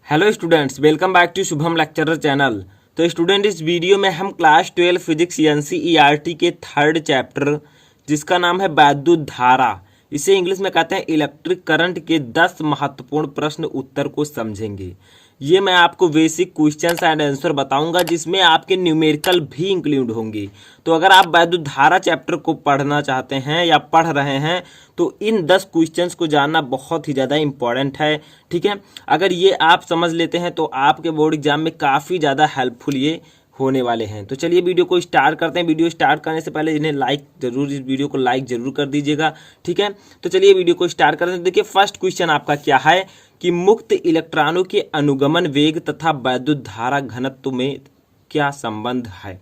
Hello students, welcome back to Shubham lecturer channel. तो student, इस video में हम क्लास 12 फिजिक्स एनसीईआरटी के थर्ड चैप्टर जिसका नाम है वैद्युत धारा, इसे इंग्लिश में कहते हैं इलेक्ट्रिक करंट के 10 महत्वपूर्ण प्रश्न उत्तर को समझेंगे। ये मैं आपको बेसिक क्वेश्चंस एंड आंसर बताऊंगा जिसमें आपके न्यूमेरिकल भी इंक्लूड होंगे। तो अगर आप वैद्युत धारा चैप्टर को पढ़ना चाहते हैं या पढ़ रहे हैं तो इन 10 क्वेश्चंस को जानना बहुत ही ज़्यादा इंपॉर्टेंट है। ठीक है, अगर ये आप समझ लेते हैं तो आपके बोर्ड एग्जाम में काफ़ी ज़्यादा हेल्पफुल ये होने वाले हैं। तो चलिए वीडियो को स्टार्ट करते हैं। वीडियो स्टार्ट करने से पहले इन्हें लाइक जरूर, इस वीडियो को लाइक जरूर कर दीजिएगा। ठीक है, तो चलिए वीडियो को स्टार्ट करते हैं। देखिए फर्स्ट क्वेश्चन आपका क्या है कि मुक्त इलेक्ट्रॉनों के अनुगमन वेग तथा वैद्युत धारा घनत्व में क्या संबंध है।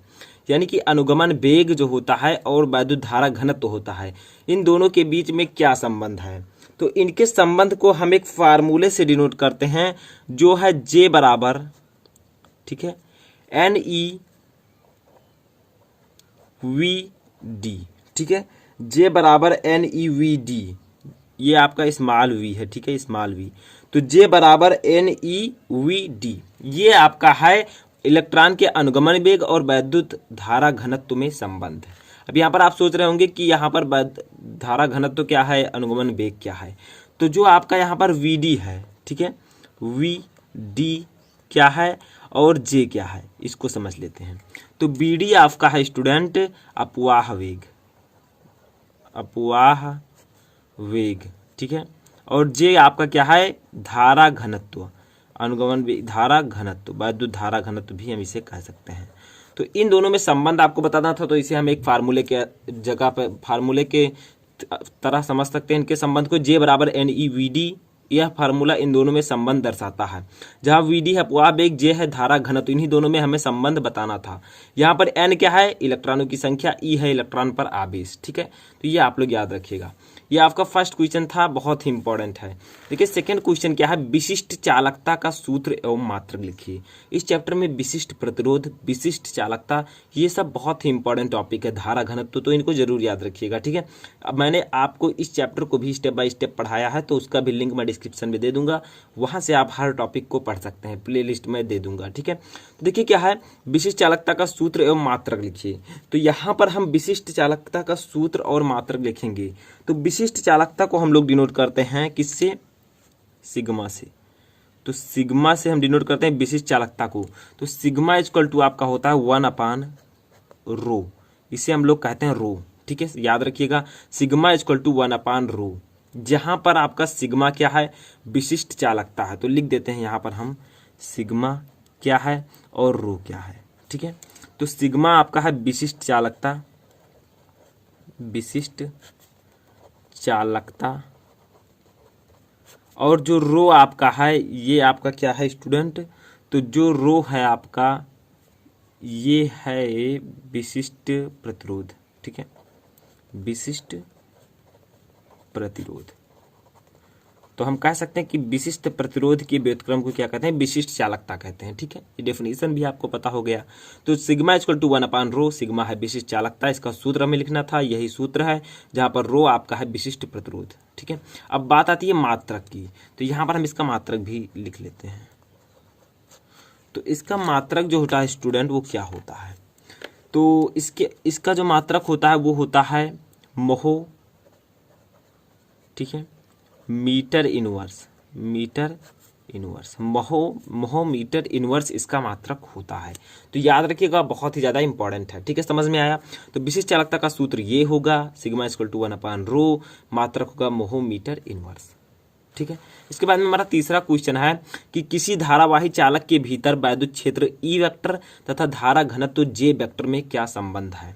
यानी कि अनुगमन वेग जो होता है और वैद्युत धारा घनत्व होता है, इन दोनों के बीच में क्या संबंध है। तो इनके संबंध को हम एक फार्मूले से डिनोट करते हैं जो है जे बराबर, ठीक है, एन ई वी डी। ठीक है, जे बराबर एन ई वी डी, ये आपका स्मॉल वी है। ठीक है, स्मॉल वी, तो जे बराबर एन ई वी डी, ये आपका है इलेक्ट्रॉन के अनुगमन वेग और वैद्युत धारा घनत्व में संबंध। अब यहाँ पर आप सोच रहे होंगे कि यहाँ पर धारा घनत्व क्या है, अनुगमन वेग क्या है। तो जो आपका यहाँ पर वी डी है, ठीक है, वी डी क्या है और जे क्या है, इसको समझ लेते हैं। तो बी डी आपका है स्टूडेंट अपवाह वेग, अपवाह वेग। ठीक है, और जे आपका क्या है, धारा घनत्व, अनुगमन वेग, धारा घनत्व, वैद्युत धारा घनत्व भी हम इसे कह सकते हैं। तो इन दोनों में संबंध आपको बताना था, तो इसे हम एक फार्मूले के जगह पर, फार्मूले के तरह समझ सकते हैं इनके संबंध को। जे बराबर एन ई वी डी, यह फार्मूला इन दोनों में संबंध दर्शाता है। जहां वी डी है अपवाह वेग, जे है धारा घनत्व, इन्हीं दोनों में हमें संबंध बताना था। यहाँ पर एन क्या है, इलेक्ट्रॉनों की संख्या, ई है इलेक्ट्रॉन पर आवेश। ठीक है, तो ये आप लोग याद रखिएगा। ये आपका फर्स्ट क्वेश्चन था, बहुत ही इंपॉर्टेंट है। देखिए सेकंड क्वेश्चन क्या है, विशिष्ट चालकता का सूत्र एवं मात्रक लिखिए। इस चैप्टर में विशिष्ट प्रतिरोध, विशिष्ट चालकता, ये सब बहुत ही इंपॉर्टेंट टॉपिक है। धारा घनत्व तो इनको जरूर याद रखिएगा। ठीक है, अब मैंने आपको इस चैप्टर को भी स्टेप बाय स्टेप पढ़ाया है, तो उसका भी लिंक मैं डिस्क्रिप्शन में दे दूंगा, वहां से आप हर टॉपिक को पढ़ सकते हैं, प्ले लिस्ट में दे दूंगा। ठीक है, तो देखिए क्या है, विशिष्ट चालकता का सूत्र एवं मात्रक लिखिए। तो यहाँ पर हम विशिष्ट चालकता का सूत्र और मात्रक लिखेंगे। तो विशिष्ट चालकता को हम लोग डिनोट करते हैं किससे, सिग्मा से। तो सिग्मा से हम डिनोट करते हैं विशिष्ट चालकता को। तो सिग्मा इक्वल टू आपका होता है 1/रो, इसे हम लोग कहते हैं रो। ठीक है, याद रखिएगा, सिग्मा इक्वल टू 1/रो। जहां पर आपका सिग्मा क्या है, विशिष्ट चालकता है, तो लिख देते हैं यहाँ पर हम सिग्मा क्या है और रो क्या है। ठीक है, तो सिग्मा आपका है विशिष्ट चालकता, विशिष्ट चालकता, और जो रो आपका है ये आपका क्या है स्टूडेंट, तो जो रो है आपका ये है विशिष्ट प्रतिरोध। ठीक है, विशिष्ट प्रतिरोध, तो हम कह सकते हैं कि विशिष्ट प्रतिरोध के व्युत्क्रम को क्या कहते हैं, विशिष्ट चालकता कहते हैं। ठीक है, ये डेफिनेशन भी आपको पता हो गया। तो सिग्मा इक्वल टू 1/रो, सिग्मा है विशिष्ट चालकता, इसका सूत्र हमें लिखना था, यही सूत्र है, जहां पर रो आपका है विशिष्ट प्रतिरोध। ठीक है, अब बात आती है मात्रक की, तो यहां पर हम इसका मात्रक भी लिख लेते हैं। तो इसका मात्रक जो होता है स्टूडेंट वो क्या होता है, तो इसका जो मात्रक होता है वो होता है मोहो, ठीक है, metre inverse, metre inverse, mho metre inverse इसका मात्रक होता है। तो याद रखिएगा, बहुत ही ज़्यादा इंपॉर्टेंट है। ठीक है, समझ में आया। तो विशिष्ट चालकता का सूत्र ये होगा सिग्मा इक्वल टू 1/रो, मात्रक होगा मोहो मीटर इनवर्स। ठीक है, इसके बाद में हमारा तीसरा क्वेश्चन है कि किसी धारावाही चालक के भीतर वैद्युत क्षेत्र ई वेक्टर तथा धारा घनत्व जे वेक्टर में क्या संबंध है।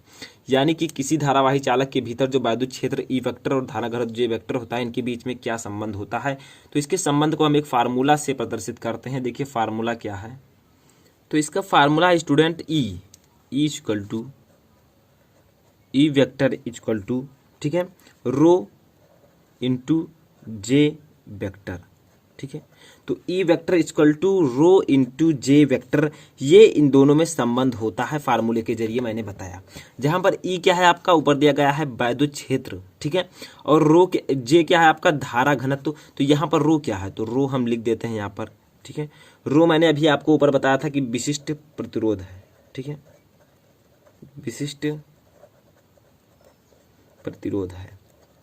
यानी कि किसी धारावाही चालक के भीतर जो वैद्युत क्षेत्र ई वेक्टर और धारा घनत्व जे वेक्टर होता है, इनके बीच में क्या संबंध होता है। तो इसके संबंध को हम एक फार्मूला से प्रदर्शित करते हैं। देखिए फार्मूला क्या है, तो इसका फार्मूला है student E equal to, E vector equal to, ठीक है, रो इंटू जे वेक्टर। ठीक है, तो E vector equal to rho into J vector, ये इन दोनों में संबंध होता है, फार्मूले के जरिए मैंने बताया। जहां पर ई क्या है आपका, ऊपर दिया गया है वैद्युत क्षेत्र, ठीक है, और रो जे क्या है आपका, धारा घनत्व। तो यहाँ पर रो क्या है, तो रो हम लिख देते हैं यहाँ पर ठीक है। रो मैंने अभी आपको ऊपर बताया था कि विशिष्ट प्रतिरोध है, ठीक है, विशिष्ट प्रतिरोध है।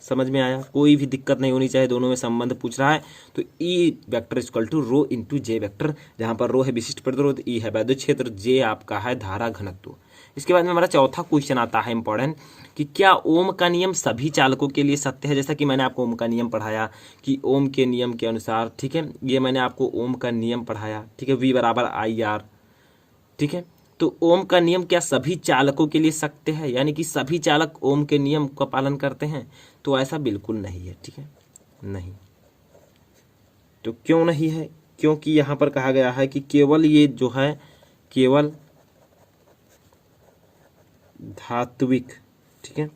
समझ में आया? कोई भी दिक्कत नहीं होनी चाहिए, दोनों में संबंध पूछ रहा है तो E vector equal to rho into J vector, जहां पर रो है विशिष्ट प्रतिरोध, ई है वैद्युत क्षेत्र, जे आपका है धारा घनत्व। इसके बाद में हमारा चौथा क्वेश्चन आता है इंपॉर्टेंट, कि क्या ओम का नियम सभी चालकों के लिए सत्य है? जैसा कि मैंने आपको ओम का नियम पढ़ाया कि ओम के नियम के अनुसार, ठीक है, ये मैंने आपको ओम का नियम पढ़ाया, ठीक है, V बराबर IR, ठीक है। तो ओम का नियम क्या सभी चालकों के लिए सत्य है, यानी कि सभी चालक ओम के नियम का पालन करते हैं? तो ऐसा बिल्कुल नहीं है, ठीक है, नहीं। तो क्यों नहीं है? क्योंकि यहां पर कहा गया है कि केवल ये जो है, केवल धात्विक, ठीक है,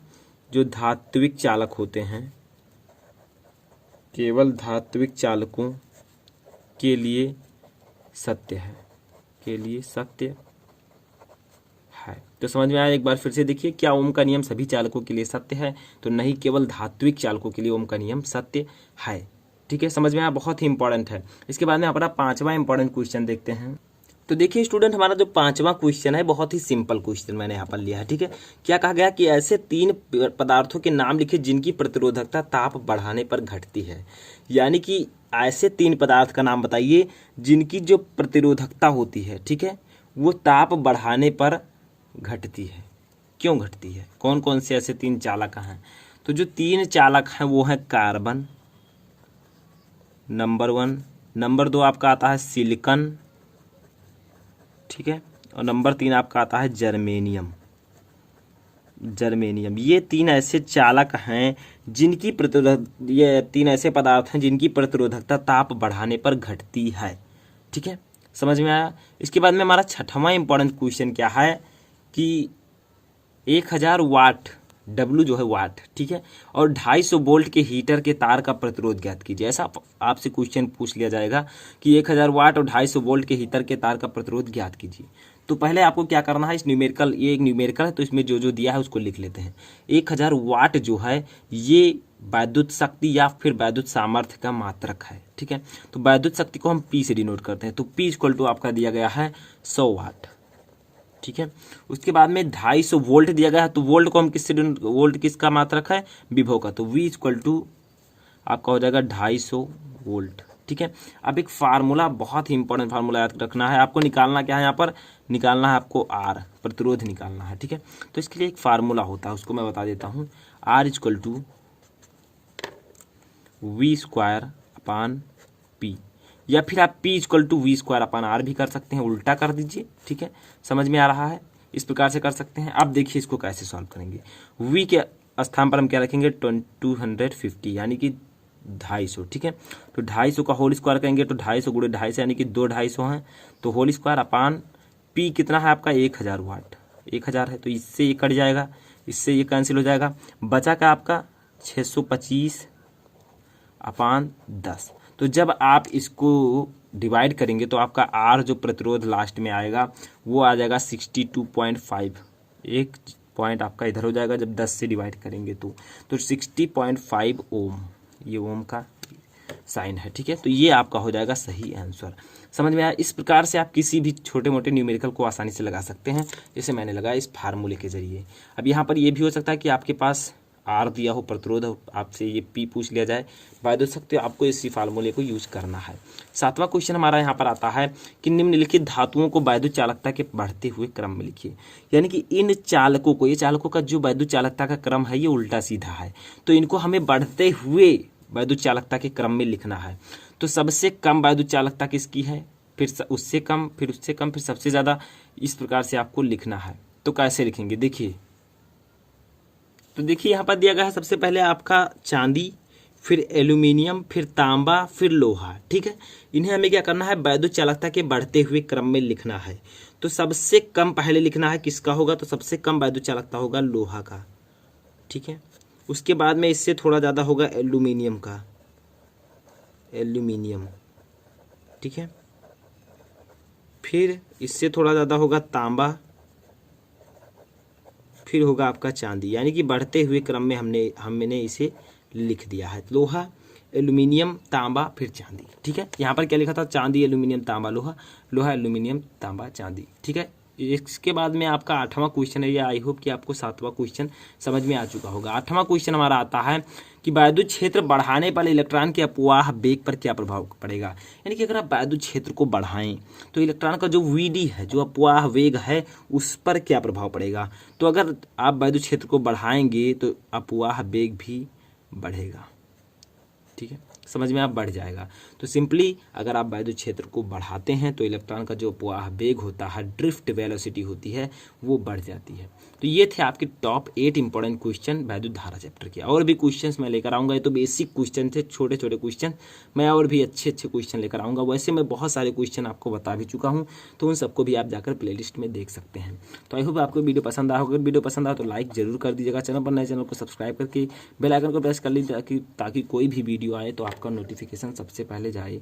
जो धात्विक चालक होते हैं, केवल धात्विक चालकों के लिए सत्य है, के लिए सत्य है। तो समझ में आया? एक बार फिर से देखिए, क्या ओम का नियम सभी चालकों के लिए सत्य है? तो नहीं, केवल धात्विक चालकों के लिए ओम का नियम सत्य है, ठीक है। समझ में आया? बहुत ही इंपॉर्टेंट है। इसके बाद में हमारा पांचवा इंपॉर्टेंट क्वेश्चन देखते हैं। तो देखिए स्टूडेंट, हमारा जो पांचवा क्वेश्चन है बहुत ही सिंपल क्वेश्चन मैंने यहाँ पर लिया है, ठीक है। क्या कहा गया कि ऐसे 3 पदार्थों के नाम लिखे जिनकी प्रतिरोधकता ताप बढ़ाने पर घटती है। यानी कि ऐसे 3 पदार्थ का नाम बताइए जिनकी जो प्रतिरोधकता होती है, ठीक है, वो ताप बढ़ाने पर घटती है। क्यों घटती है? कौन कौन से ऐसे 3 चालक हैं? तो जो 3 चालक हैं वो है कार्बन, नंबर 1, नंबर 2 आपका आता है सिलिकॉन, ठीक है, और नंबर 3 आपका आता है जर्मेनियम। जर्मेनियम, ये 3 ऐसे चालक हैं जिनकी ये 3 ऐसे पदार्थ हैं जिनकी प्रतिरोधकता ताप बढ़ाने पर घटती है, ठीक है। समझ में आया? इसके बाद में हमारा छठवां इंपॉर्टेंट क्वेश्चन क्या है कि 1000 वाट, W जो है वाट, ठीक है, और 250 वोल्ट के हीटर के तार का प्रतिरोध ज्ञात कीजिए। ऐसा आपसे क्वेश्चन पूछ लिया जाएगा कि 1000 वाट और 250 वोल्ट के हीटर के तार का प्रतिरोध ज्ञात कीजिए। तो पहले आपको क्या करना है, इस न्यूमेरिकल, ये एक न्यूमेरिकल है तो इसमें जो जो दिया है उसको लिख लेते हैं। 1000 वाट जो है ये वैद्युत शक्ति या फिर वैद्युत सामर्थ्य का मात्रक है, ठीक है। तो वैद्युत शक्ति को हम P से डिनोट करते हैं, तो P इक्वल टू आपका दिया गया है 100 वाट, ठीक है। उसके बाद में 250 वोल्ट दिया गया है, तो वोल्ट को हम किससे, वोल्ट किसका मात्रक है? विभव का, तो V इक्वल टू आपका हो जाएगा 250 वोल्ट, ठीक है। अब एक फार्मूला, बहुत ही इंपॉर्टेंट फार्मूला याद रखना है आपको। निकालना क्या है? यहाँ पर निकालना है आपको R, प्रतिरोध निकालना है, ठीक है। तो इसके लिए एक फार्मूला होता है, उसको मैं बता देता हूँ। R इक्वल टू V²/P, या फिर आप P इक्वल टू V²/R भी कर सकते हैं, उल्टा कर दीजिए, ठीक है। समझ में आ रहा है? इस प्रकार से कर सकते हैं। अब देखिए इसको कैसे सॉल्व करेंगे। V के स्थान पर हम क्या रखेंगे? 250, यानी कि 250, ठीक है। तो 250 का होल स्क्वायर करेंगे तो 250 गुणे 250 यानी कि 2 250 हैं, तो होल स्क्वायर अपान P कितना है आपका? 1000 वाट, 1000 है तो इससे ये कट जाएगा, इससे ये कैंसिल हो जाएगा, बचा का आपका 625/10। तो जब आप इसको डिवाइड करेंगे तो आपका R जो प्रतिरोध लास्ट में आएगा वो आ जाएगा 62.5, एक पॉइंट आपका इधर हो जाएगा जब 10 से डिवाइड करेंगे तो 60.5 ओम, ये ओम का साइन है, ठीक है। तो ये आपका हो जाएगा सही आंसर। समझ में आया? इस प्रकार से आप किसी भी छोटे मोटे न्यूमेरिकल को आसानी से लगा सकते हैं, जैसे मैंने लगाया इस फार्मूले के जरिए। अब यहाँ पर ये भी हो सकता है कि आपके पास R दिया हो, प्रतिरोध हो, आपसे ये P पूछ लिया जाए, वैद्युत शक्ति, आपको इसी फार्मूले को यूज करना है। 7वां क्वेश्चन हमारा यहाँ पर आता है कि निम्नलिखित धातुओं को वैद्युत चालकता के बढ़ते हुए क्रम में लिखिए। यानी कि इन चालकों को, ये चालकों का जो वैद्युत चालकता का क्रम है ये उल्टा सीधा है, तो इनको हमें बढ़ते हुए वैद्युत चालकता के क्रम में लिखना है। तो सबसे कम वैद्युत चालकता किसकी है, फिर उससे कम, फिर उससे कम, फिर सबसे ज़्यादा, इस प्रकार से आपको लिखना है। तो कैसे लिखेंगे देखिए, तो देखिए यहाँ पर दिया गया है सबसे पहले आपका चांदी, फिर एल्यूमिनियम, फिर तांबा, फिर लोहा, ठीक है। इन्हें हमें क्या करना है? वैद्युत चालकता के बढ़ते हुए क्रम में लिखना है। तो सबसे कम पहले लिखना है, किसका होगा? तो सबसे कम वैद्युत चालकता होगा लोहा का, ठीक है। उसके बाद में इससे थोड़ा ज़्यादा होगा एल्यूमिनियम का, एल्यूमिनियम, ठीक है। फिर इससे थोड़ा ज़्यादा होगा तांबा, फिर होगा आपका चांदी। यानी कि बढ़ते हुए क्रम में हमने इसे लिख दिया है। लोहा, एल्यूमिनियम, तांबा, फिर चांदी। ठीक है, यहाँ पर क्या लिखा था, चांदी, एल्यूमिनियम, तांबा, लोहा, लोहा, एल्यूमिनियम, तांबा, चांदी। ठीक है, इसके बाद में आपका 8वां क्वेश्चन है, या आई होप कि आपको 7वां क्वेश्चन समझ में आ चुका होगा। 8वां क्वेश्चन हमारा आता है कि वैद्युत क्षेत्र बढ़ाने पर इलेक्ट्रॉन के अपवाह वेग पर क्या प्रभाव पड़ेगा। यानी कि अगर आप वैद्युत क्षेत्र को बढ़ाएं तो इलेक्ट्रॉन का जो वीडी है, जो अपवाह वेग है, उस पर क्या प्रभाव पड़ेगा। तो अगर आप वैद्युत क्षेत्र को बढ़ाएंगे तो अपवाह वेग भी बढ़ेगा। ठीक है, समझ में आप बढ़ जाएगा। तो सिंपली अगर आप वैद्युत क्षेत्र को बढ़ाते हैं तो इलेक्ट्रॉन का जो अपवाह वेग होता है, ड्रिफ्ट वेलोसिटी होती है, वो बढ़ जाती है। तो ये थे आपके टॉप 8 इंपॉर्टेंट क्वेश्चन वैद्युत धारा चैप्टर के। और भी क्वेश्चंस मैं लेकर आऊँगा, ये तो बेसिक क्वेश्चन थे, छोटे छोटे क्वेश्चन। मैं और भी अच्छे अच्छे क्वेश्चन लेकर आऊँगा। वैसे मैं बहुत सारे क्वेश्चन आपको बता भी चुका हूँ, तो उन सबको भी आप जाकर प्लेलिस्ट में देख सकते हैं। तो आई होप आपको वीडियो पसंद आया होगा। अगर वीडियो पसंद आया तो लाइक जरूर कर दीजिएगा। चैनल पर नए चैनल को सब्सक्राइब करके बेल आइकन को प्रेस कर लीजिए ताकि कोई भी वीडियो आए तो आपका नोटिफिकेशन सबसे पहले जाए।